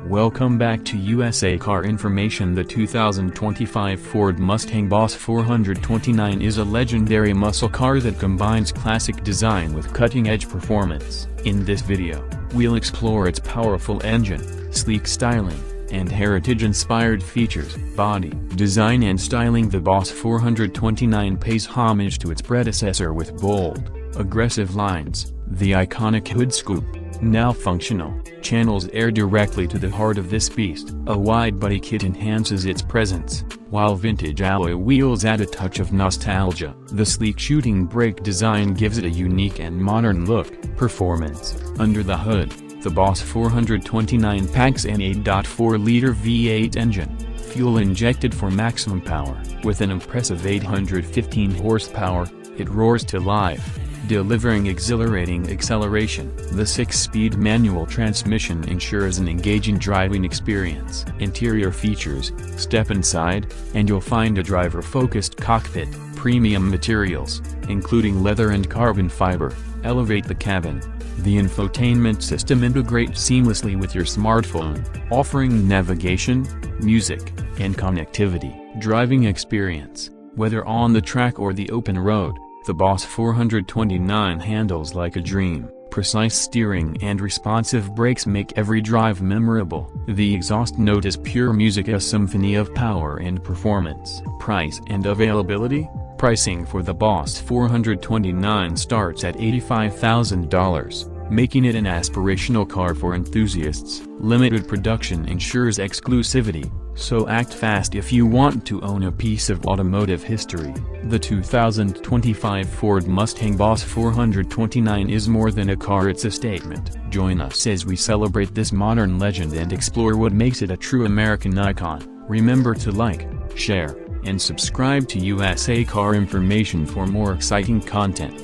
Welcome back to USA Car Information. The 2025 Ford Mustang Boss 429 is a legendary muscle car that combines classic design with cutting-edge performance. In this video, we'll explore its powerful engine, sleek styling, and heritage-inspired features. Body, design and styling. The Boss 429 pays homage to its predecessor with bold, aggressive lines. The iconic hood scoop, now functional, channels air directly to the heart of this beast. A wide-body kit enhances its presence, while vintage alloy wheels add a touch of nostalgia. The sleek shooting brake design gives it a unique and modern look. Performance. Under the hood, the Boss 429 packs an 8.4-liter V8 engine, fuel-injected for maximum power. With an impressive 815 horsepower, it roars to life, delivering exhilarating acceleration. The 6-speed manual transmission ensures an engaging driving experience. Interior features. Step inside, and you'll find a driver-focused cockpit. Premium materials, including leather and carbon fiber, elevate the cabin. The infotainment system integrates seamlessly with your smartphone, offering navigation, music, and connectivity. Driving experience. Whether on the track or the open road, the Boss 429 handles like a dream. Precise steering and responsive brakes make every drive memorable. The exhaust note is pure music, a symphony of power and performance. Price and availability. Pricing for the Boss 429 starts at $85,000, making it an aspirational car for enthusiasts. Limited production ensures exclusivity, so act fast if you want to own a piece of automotive history. The 2025 Ford Mustang Boss 429 is more than a car, it's a statement. Join us as we celebrate this modern legend and explore what makes it a true American icon. Remember to like, share, and subscribe to USA Car Information for more exciting content.